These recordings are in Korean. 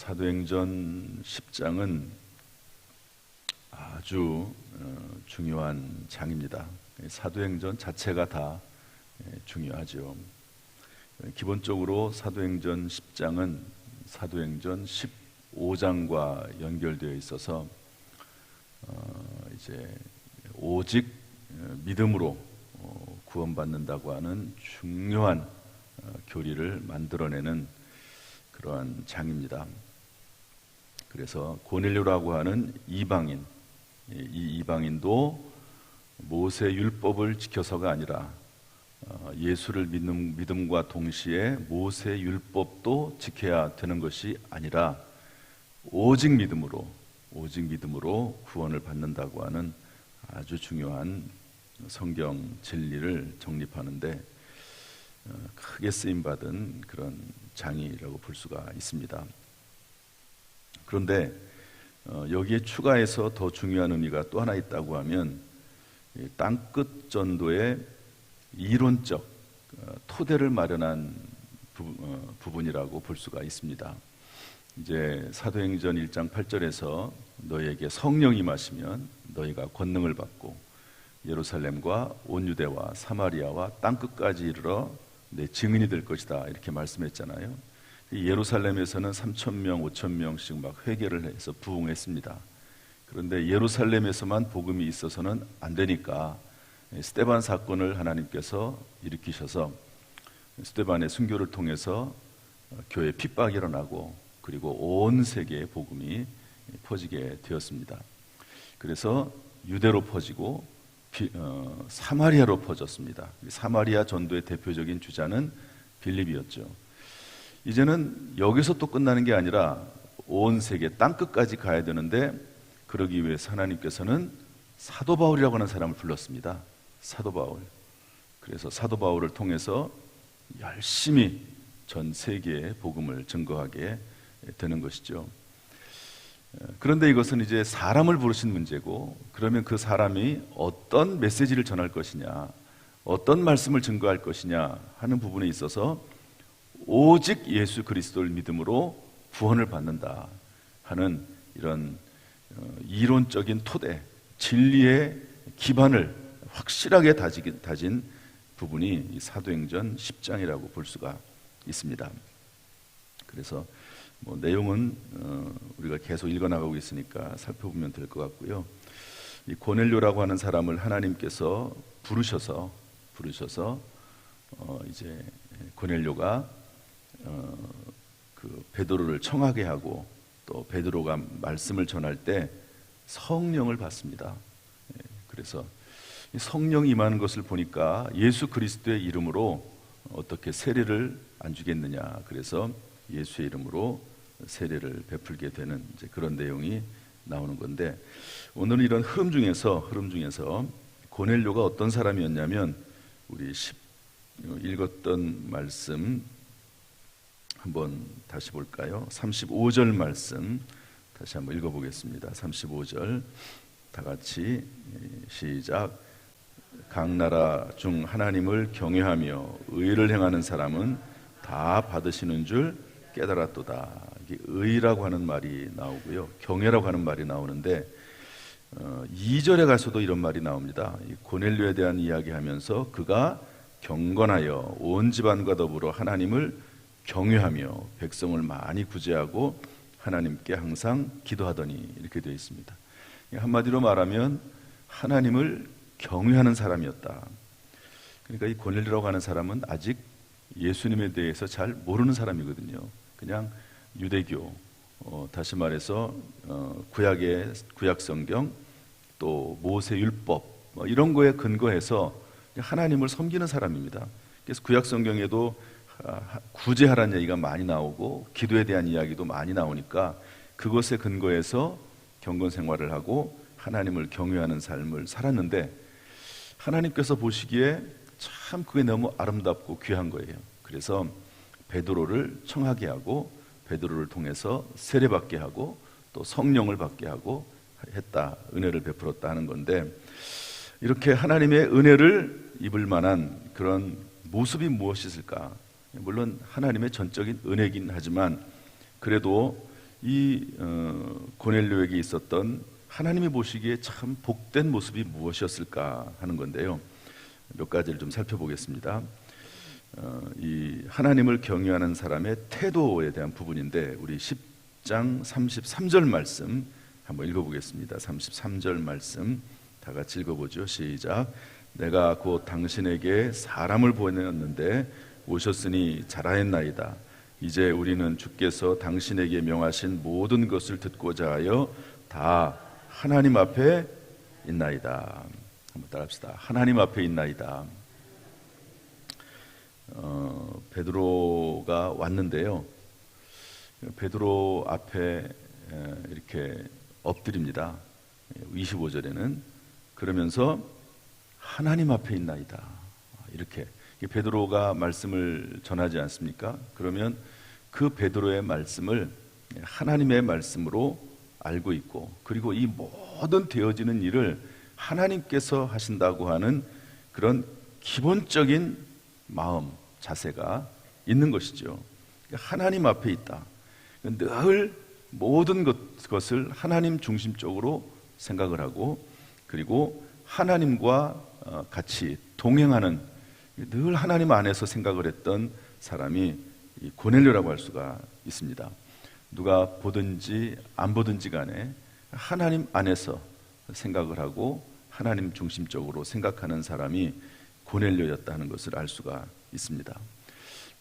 사도행전 10장은 아주 중요한 장입니다. 사도행전 자체가 다 중요하죠. 기본적으로 사도행전 10장은 사도행전 15장과 연결되어 있어서 이제 오직 믿음으로 구원받는다고 하는 중요한 교리를 만들어내는 그러한 장입니다. 그래서 고넬료라고 하는 이방인, 이 이방인도 모세 율법을 지켜서가 아니라 예수를 믿는 믿음과 동시에 모세 율법도 지켜야 되는 것이 아니라 오직 믿음으로 구원을 받는다고 하는 아주 중요한 성경 진리를 정립하는데 크게 쓰임받은 그런 장이라고 볼 수가 있습니다. 그런데 여기에 추가해서 더 중요한 의미가 또 하나 있다고 하면 땅끝 전도의 이론적 토대를 마련한 부분이라고 볼 수가 있습니다. 이제 사도행전 1장 8절에서 너희에게 성령이 임하시면 너희가 권능을 받고 예루살렘과 온 유대와 사마리아와 땅끝까지 이르러 내 증인이 될 것이다 이렇게 말씀했잖아요. 예루살렘에서는 3,000명, 5,000명씩 막 회개를 해서 부흥했습니다. 그런데 예루살렘에서만 복음이 있어서는 안 되니까 스데반 사건을 하나님께서 일으키셔서 스데반의 순교를 통해서 교회 핍박이 일어나고 그리고 온 세계에 복음이 퍼지게 되었습니다. 그래서 유대로 퍼지고 사마리아로 퍼졌습니다. 사마리아 전도의 대표적인 주자는 빌립이었죠. 이제는 여기서 또 끝나는 게 아니라 온 세계 땅끝까지 가야 되는데 그러기 위해서 하나님께서는 사도 바울이라고 하는 사람을 불렀습니다. 사도 바울. 그래서 사도 바울을 통해서 열심히 전 세계에 복음을 증거하게 되는 것이죠. 그런데 이것은 이제 사람을 부르신 문제고, 그러면 그 사람이 어떤 메시지를 전할 것이냐, 어떤 말씀을 증거할 것이냐 하는 부분에 있어서 오직 예수 그리스도를 믿음으로 구원을 받는다 하는 이런 이론적인 토대, 진리의 기반을 확실하게 다진 부분이 이 사도행전 10장이라고 볼 수가 있습니다. 그래서 내용은 우리가 계속 읽어나가고 있으니까 살펴보면 될 것 같고요. 이 고넬료라고 하는 사람을 하나님께서 부르셔서 이제 고넬료가 그 베드로를 청하게 하고 또 베드로가 말씀을 전할 때 성령을 받습니다. 그래서 성령이 임하는 것을 보니까 예수 그리스도의 이름으로 어떻게 세례를 안 주겠느냐, 그래서 예수의 이름으로 세례를 베풀게 되는 이제 그런 내용이 나오는 건데, 오늘은 이런 흐름 중에서 고넬료가 어떤 사람이었냐면, 우리 읽었던 말씀 한번 다시 볼까요? 35절 말씀 다시 한번 읽어보겠습니다. 35절 다 같이 시작. 각 나라 중 하나님을 경외하며 의를 행하는 사람은 다 받으시는 줄 깨달았도다. 이게 의라고 하는 말이 나오고요, 경외라고 하는 말이 나오는데 2절에 가서도 이런 말이 나옵니다. 고넬료에 대한 이야기하면서 그가 경건하여 온 집안과 더불어 하나님을 경외하며 백성을 많이 구제하고 하나님께 항상 기도하더니, 이렇게 되어 있습니다. 한마디로 말하면 하나님을 경외하는 사람이었다. 그러니까 이 고넬료라고 하는 사람은 아직 예수님에 대해서 잘 모르는 사람이거든요. 그냥 유대교, 다시 말해서 구약 성경, 또 모세 율법 이런 거에 근거해서 하나님을 섬기는 사람입니다. 그래서 구약 성경에도 구제하라는 얘기가 많이 나오고 기도에 대한 이야기도 많이 나오니까 그것에 근거해서 경건 생활을 하고 하나님을 경외하는 삶을 살았는데, 하나님께서 보시기에 참 그게 너무 아름답고 귀한 거예요. 그래서 베드로를 청하게 하고 베드로를 통해서 세례받게 하고 또 성령을 받게 하고 했다, 은혜를 베풀었다 하는 건데, 이렇게 하나님의 은혜를 입을 만한 그런 모습이 무엇이 있을까? 물론 하나님의 전적인 은혜긴 하지만 그래도 이 고넬료에게 있었던 하나님이 보시기에 참 복된 모습이 무엇이었을까 하는 건데요. 몇 가지를 좀 살펴보겠습니다. 이 하나님을 경외하는 사람의 태도에 대한 부분인데 우리 10장 33절 말씀 한번 읽어보겠습니다. 33절 말씀 다 같이 읽어보죠. 시작. 내가 곧 당신에게 사람을 보내었는데 오셨으니 잘하였나이다. 이제 우리는 주께서 당신에게 명하신 모든 것을 듣고자 하여 다 하나님 앞에 있나이다. 한번 따라합시다. 하나님 앞에 있나이다. 베드로가 왔는데요. 베드로 앞에 이렇게 엎드립니다. 25절에는 그러면서 하나님 앞에 있나이다. 이렇게 베드로가 말씀을 전하지 않습니까? 그러면 그 베드로의 말씀을 하나님의 말씀으로 알고 있고, 그리고 이 모든 되어지는 일을 하나님께서 하신다고 하는 그런 기본적인 마음, 자세가 있는 것이죠. 하나님 앞에 있다. 늘 모든 것을 하나님 중심적으로 생각을 하고, 그리고 하나님과 같이 동행하는, 늘 하나님 안에서 생각을 했던 사람이 고넬료라고 할 수가 있습니다. 누가 보든지 안 보든지 간에 하나님 안에서 생각을 하고 하나님 중심적으로 생각하는 사람이 고넬료였다는 것을 알 수가 있습니다.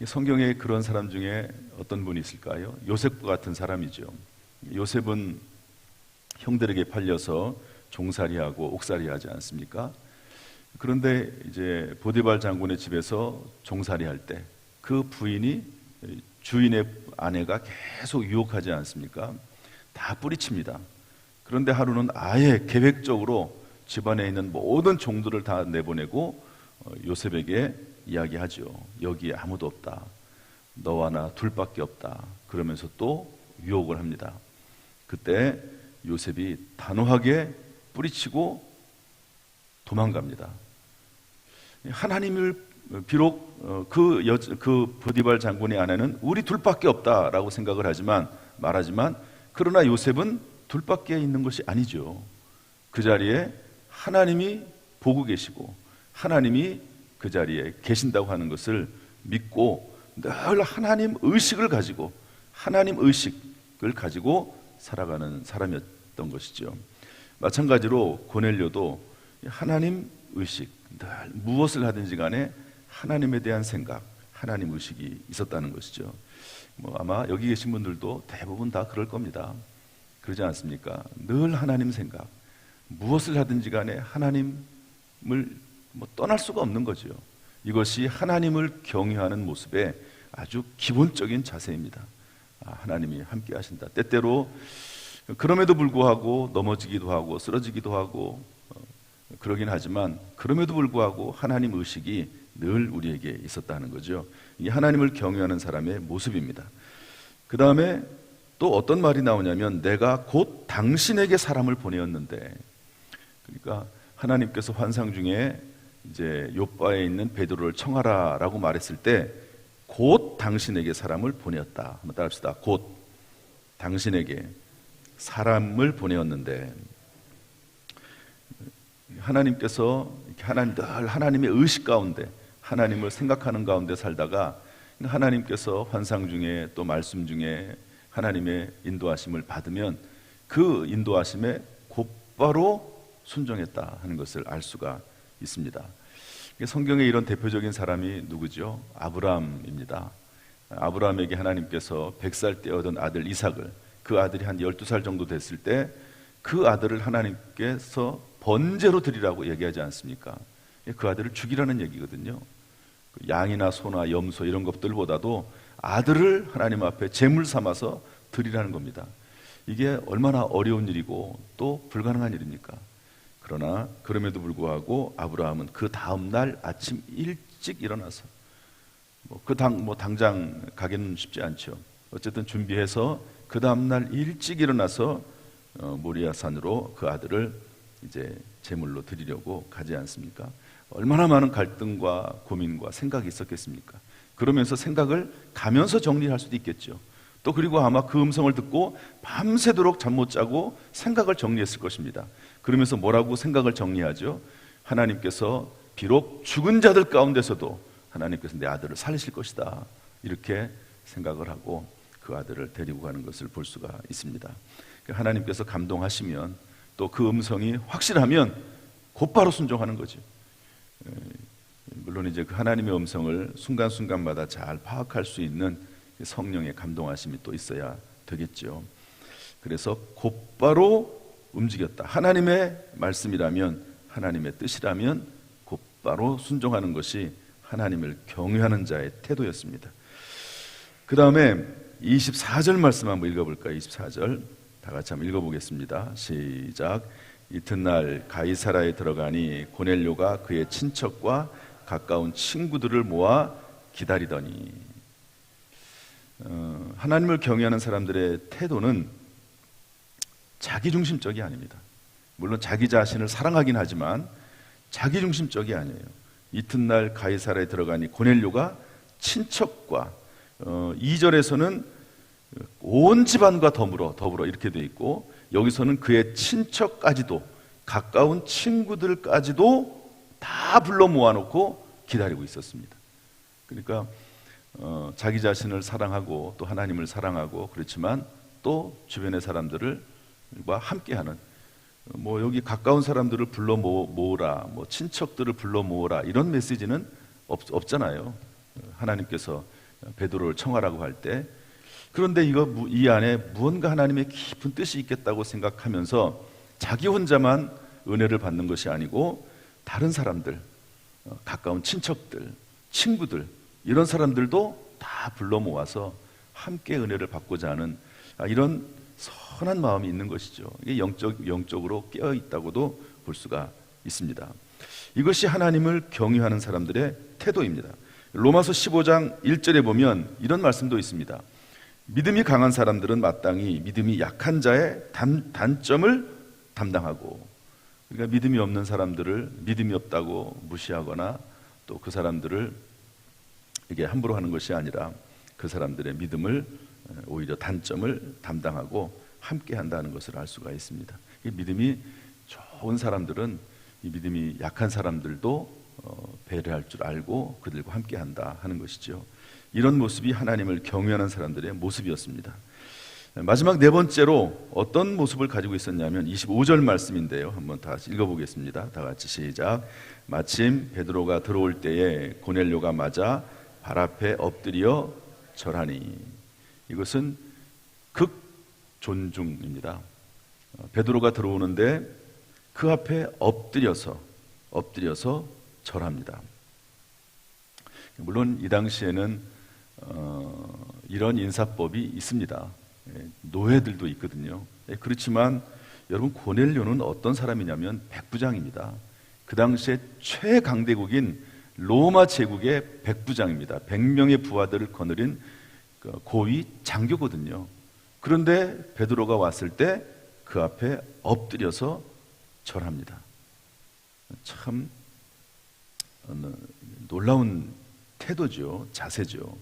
성경에 그런 사람 중에 어떤 분이 있을까요? 요셉과 같은 사람이죠. 요셉은 형들에게 팔려서 종살이하고 옥살이하지 않습니까? 그런데 이제 보디발 장군의 집에서 종살이할 때 그 부인이 주인의 아내가 계속 유혹하지 않습니까? 다 뿌리칩니다. 그런데 하루는 아예 계획적으로 집안에 있는 모든 종들을 다 내보내고 요셉에게 이야기하죠. 여기 아무도 없다. 너와 나 둘밖에 없다. 그러면서 또 유혹을 합니다. 그때 요셉이 단호하게 뿌리치고 도망갑니다. 하나님을 비록 그 보디발 장군의 아내는 우리 둘밖에 없다라고 생각을 말하지만 그러나 요셉은 둘밖에 있는 것이 아니죠. 그 자리에 하나님이 보고 계시고 하나님이 그 자리에 계신다고 하는 것을 믿고 늘 하나님 의식을 가지고 살아가는 사람이었던 것이죠. 마찬가지로 고넬료도 하나님 의식, 늘 무엇을 하든지 간에 하나님에 대한 생각, 하나님 의식이 있었다는 것이죠. 아마 여기 계신 분들도 대부분 다 그럴 겁니다. 그러지 않습니까? 늘 하나님 생각, 무엇을 하든지 간에 하나님을 떠날 수가 없는 거죠. 이것이 하나님을 경외하는 모습의 아주 기본적인 자세입니다. 하나님이 함께 하신다. 때때로 그럼에도 불구하고 넘어지기도 하고 쓰러지기도 하고 그러긴 하지만 그럼에도 불구하고 하나님 의식이 늘 우리에게 있었다는 거죠. 이게 하나님을 경외하는 사람의 모습입니다. 그 다음에 또 어떤 말이 나오냐면 내가 곧 당신에게 사람을 보내었는데, 그러니까 하나님께서 환상 중에 이제 욥바에 있는 베드로를 청하라라고 말했을 때 곧 당신에게 사람을 보내었다. 한번 따라합시다. 곧 당신에게 사람을 보내었는데, 하나님께서 늘 하나님의 의식 가운데 하나님을 생각하는 가운데 살다가 하나님께서 환상 중에 또 말씀 중에 하나님의 인도하심을 받으면 그 인도하심에 곧바로 순종했다 하는 것을 알 수가 있습니다. 성경에 이런 대표적인 사람이 누구죠? 아브라함입니다. 아브라함에게 하나님께서 100살 때 얻은 아들 이삭을, 그 아들이 한 12살 정도 됐을 때 그 아들을 하나님께서 번제로 드리라고 얘기하지 않습니까? 그 아들을 죽이라는 얘기거든요. 양이나 소나 염소 이런 것들보다도 아들을 하나님 앞에 제물 삼아서 드리라는 겁니다. 이게 얼마나 어려운 일이고 또 불가능한 일입니까? 그러나 그럼에도 불구하고 아브라함은 그 다음 날 아침 일찍 일어나서 당장 가기는 쉽지 않죠. 어쨌든 준비해서 그 다음 날 일찍 일어나서 모리아산으로 그 아들을 이제 제물로 드리려고 가지 않습니까? 얼마나 많은 갈등과 고민과 생각이 있었겠습니까? 그러면서 생각을 가면서 정리할 수도 있겠죠. 또 그리고 아마 그 음성을 듣고 밤새도록 잠 못 자고 생각을 정리했을 것입니다. 그러면서 뭐라고 생각을 정리하죠? 하나님께서 비록 죽은 자들 가운데서도 하나님께서 내 아들을 살리실 것이다, 이렇게 생각을 하고 그 아들을 데리고 가는 것을 볼 수가 있습니다. 하나님께서 감동하시면 또 그 음성이 확실하면 곧바로 순종하는 거죠. 물론 이제 그 하나님의 음성을 순간순간마다 잘 파악할 수 있는 성령의 감동하심이 또 있어야 되겠죠. 그래서 곧바로 움직였다. 하나님의 말씀이라면, 하나님의 뜻이라면 곧바로 순종하는 것이 하나님을 경외하는 자의 태도였습니다. 그 다음에 24절 말씀 한번 읽어볼까요? 24절 다 같이 한번 읽어보겠습니다. 시작. 이튿날 가이사라에 들어가니 고넬료가 그의 친척과 가까운 친구들을 모아 기다리더니, 하나님을 경외하는 사람들의 태도는 자기중심적이 아닙니다. 물론 자기 자신을 사랑하긴 하지만 자기중심적이 아니에요. 이튿날 가이사라에 들어가니 고넬료가 친척과, 2절에서는 온 집안과 더불어 이렇게 돼 있고, 여기서는 그의 친척까지도, 가까운 친구들까지도 다 불러 모아놓고 기다리고 있었습니다. 그러니까 자기 자신을 사랑하고 또 하나님을 사랑하고, 그렇지만 또 주변의 사람들과 함께하는, 뭐 여기 가까운 사람들을 불러 모으라, 뭐 친척들을 불러 모으라, 이런 메시지는 없잖아요. 하나님께서 베드로를 청하라고 할 때. 그런데 이 안에 무언가 하나님의 깊은 뜻이 있겠다고 생각하면서 자기 혼자만 은혜를 받는 것이 아니고 다른 사람들, 가까운 친척들, 친구들, 이런 사람들도 다 불러 모아서 함께 은혜를 받고자 하는 이런 선한 마음이 있는 것이죠. 이게 영적으로 깨어 있다고도 볼 수가 있습니다. 이것이 하나님을 경외하는 사람들의 태도입니다. 로마서 15장 1절에 보면 이런 말씀도 있습니다. 믿음이 강한 사람들은 마땅히 믿음이 약한 자의 단점을 담당하고, 그러니까 믿음이 없는 사람들을 믿음이 없다고 무시하거나 또 그 사람들을 이게 함부로 하는 것이 아니라 그 사람들의 믿음을, 오히려 단점을 담당하고 함께 한다는 것을 알 수가 있습니다. 믿음이 좋은 사람들은 이 믿음이 약한 사람들도 배려할 줄 알고 그들과 함께 한다 하는 것이죠. 이런 모습이 하나님을 경외하는 사람들의 모습이었습니다. 마지막 네 번째로 어떤 모습을 가지고 있었냐면 25절 말씀인데요. 한번 다시 읽어보겠습니다. 다 같이 시작. 마침 베드로가 들어올 때에 고넬료가 맞아 발 앞에 엎드려 절하니. 이것은 극존중입니다. 베드로가 들어오는데 그 앞에 엎드려서 절합니다. 물론 이 당시에는 이런 인사법이 있습니다. 노예들도 있거든요. 그렇지만 여러분, 고넬료는 어떤 사람이냐면 백부장입니다. 그 당시에 최강대국인 로마 제국의 백부장입니다. 100명의 부하들을 거느린 고위 장교거든요. 그런데 베드로가 왔을 때 그 앞에 엎드려서 절합니다. 참 놀라운 태도죠. 자세죠.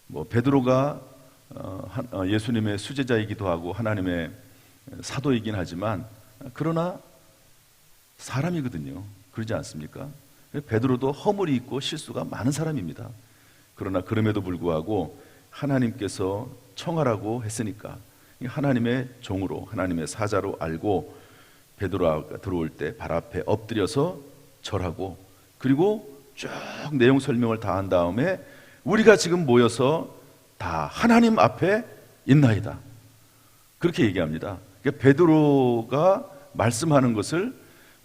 뭐 베드로가 예수님의 수제자이기도 하고 하나님의 사도이긴 하지만, 그러나 사람이거든요. 그러지 않습니까? 베드로도 허물이 있고 실수가 많은 사람입니다. 그러나 그럼에도 불구하고 하나님께서 청하라고 했으니까 하나님의 종으로, 하나님의 사자로 알고 베드로가 들어올 때 발 앞에 엎드려서 절하고, 그리고 쭉 내용 설명을 다 한 다음에 우리가 지금 모여서 다 하나님 앞에 있나이다, 그렇게 얘기합니다. 그러니까 베드로가 말씀하는 것을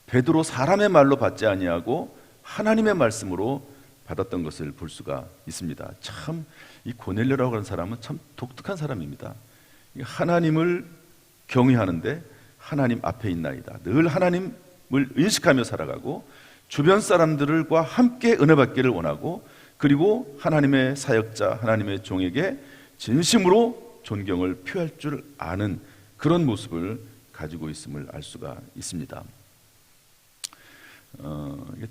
베드로 사람의 말로 받지 아니하고 하나님의 말씀으로 받았던 것을 볼 수가 있습니다. 참 이 고넬료라고 하는 사람은 참 독특한 사람입니다. 하나님을 경외하는데 하나님 앞에 있나이다, 늘 하나님을 인식하며 살아가고 주변 사람들과 함께 은혜 받기를 원하고, 그리고 하나님의 사역자, 하나님의 종에게 진심으로 존경을 표할 줄 아는 그런 모습을 가지고 있음을 알 수가 있습니다.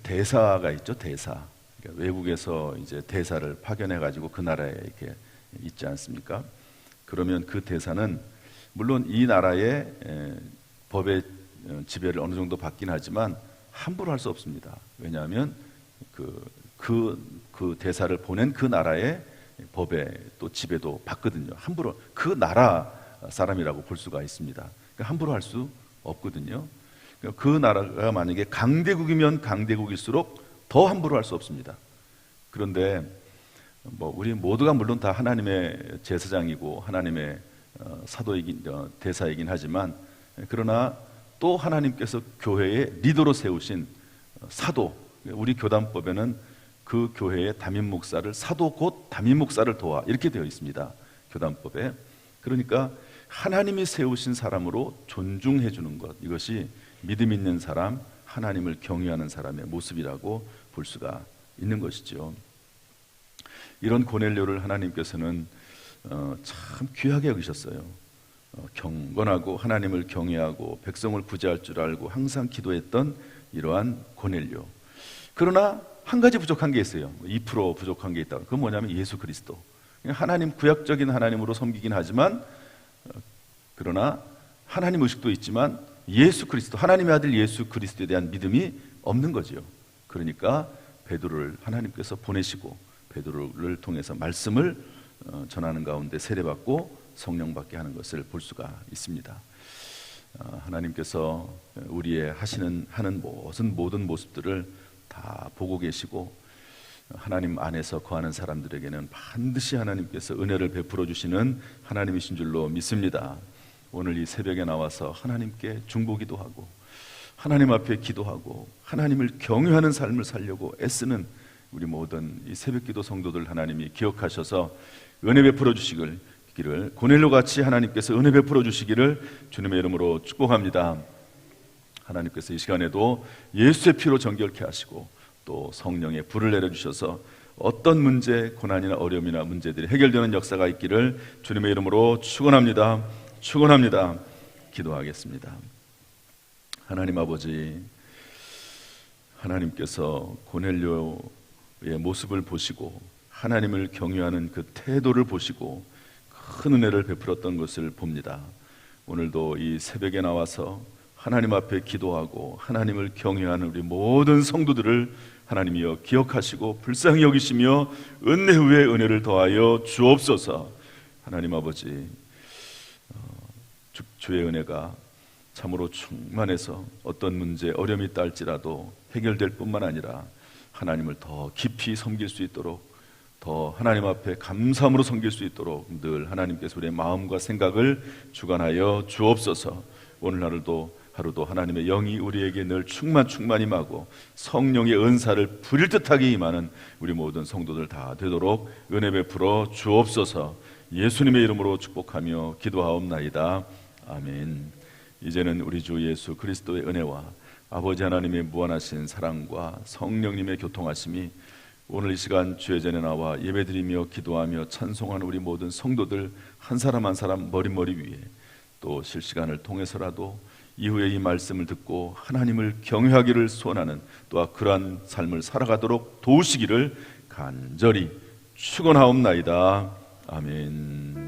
대사가 있죠, 대사. 그러니까 외국에서 이제 대사를 파견해 가지고 그 나라에 이렇게 있지 않습니까? 그러면 그 대사는 물론 이 나라의 법의 지배를 어느 정도 받긴 하지만 함부로 할 수 없습니다. 왜냐하면 그 대사를 보낸 그 나라의 법에 또 지배도 받거든요. 함부로 그 나라 사람이라고 볼 수가 있습니다. 그러니까 함부로 할 수 없거든요. 그 나라가 만약에 강대국이면 강대국일수록 더 함부로 할 수 없습니다. 그런데 우리 모두가 물론 다 하나님의 제사장이고 하나님의 사도이긴 대사이긴 하지만, 그러나 또 하나님께서 교회의 리더로 세우신 사도, 우리 교단법에는 그 교회의 담임 목사를 사도 곧 담임 목사를 도와 이렇게 되어 있습니다. 교단법에. 그러니까 하나님이 세우신 사람으로 존중해 주는 것, 이것이 믿음 있는 사람, 하나님을 경외하는 사람의 모습이라고 볼 수가 있는 것이죠. 이런 고넬료를 하나님께서는 참 귀하게 여기셨어요. 경건하고 하나님을 경외하고 백성을 구제할 줄 알고 항상 기도했던 이러한 고넬료. 그러나 한 가지 부족한 게 있어요. 2% 부족한 게 있다. 그건 뭐냐면 예수 그리스도. 하나님, 구약적인 하나님으로 섬기긴 하지만, 그러나 하나님 의식도 있지만 예수 그리스도, 하나님의 아들 예수 그리스도에 대한 믿음이 없는 거죠. 그러니까 베드로를 하나님께서 보내시고 베드로를 통해서 말씀을 전하는 가운데 세례받고 성령 받게 하는 것을 볼 수가 있습니다. 하나님께서 우리의 하는 모든 모습들을 다 보고 계시고, 하나님 안에서 거하는 사람들에게는 반드시 하나님께서 은혜를 베풀어 주시는 하나님이신 줄로 믿습니다. 오늘 이 새벽에 나와서 하나님께 중보기도 하고 하나님 앞에 기도하고 하나님을 경외하는 삶을 살려고 애쓰는 우리 모든 이 새벽기도 성도들 하나님이 기억하셔서 은혜 베풀어 주시기를, 고넬료 같이 하나님께서 은혜 베풀어 주시기를 주님의 이름으로 축복합니다. 하나님께서 이 시간에도 예수의 피로 정결케 하시고 또 성령의 불을 내려주셔서 어떤 문제, 고난이나 어려움이나 문제들이 해결되는 역사가 있기를 주님의 이름으로 축원합니다. 축원합니다. 기도하겠습니다. 하나님 아버지, 하나님께서 고넬료의 모습을 보시고 하나님을 경외하는 그 태도를 보시고 큰 은혜를 베풀었던 것을 봅니다. 오늘도 이 새벽에 나와서 하나님 앞에 기도하고 하나님을 경외하는 우리 모든 성도들을 하나님이여 기억하시고 불쌍히 여기시며 은혜 후에 은혜를 더하여 주옵소서. 하나님 아버지, 주의 은혜가 참으로 충만해서 어떤 문제, 어려움이 있다 할지라도 해결될 뿐만 아니라 하나님을 더 깊이 섬길 수 있도록, 더 하나님 앞에 감사함으로 섬길 수 있도록 늘 하나님께서 우리의 마음과 생각을 주관하여 주옵소서. 오늘 하루도 하나님의 영이 우리에게 늘 충만히 임하고 성령의 은사를 부릴 듯하게 임하는 우리 모든 성도들 다 되도록 은혜 베풀어 주옵소서. 예수님의 이름으로 축복하며 기도하옵나이다. 아멘. 이제는 우리 주 예수 그리스도의 은혜와 아버지 하나님의 무한하신 사랑과 성령님의 교통하심이 오늘 이 시간 주의 전에 나와 예배드리며 기도하며 찬송하는 우리 모든 성도들 한 사람 한 사람 머리 위에, 또 실시간을 통해서라도 이후에 이 말씀을 듣고 하나님을 경외하기를 소원하는 또한 그러한 삶을 살아가도록 도우시기를 간절히 축원하옵나이다. 아멘.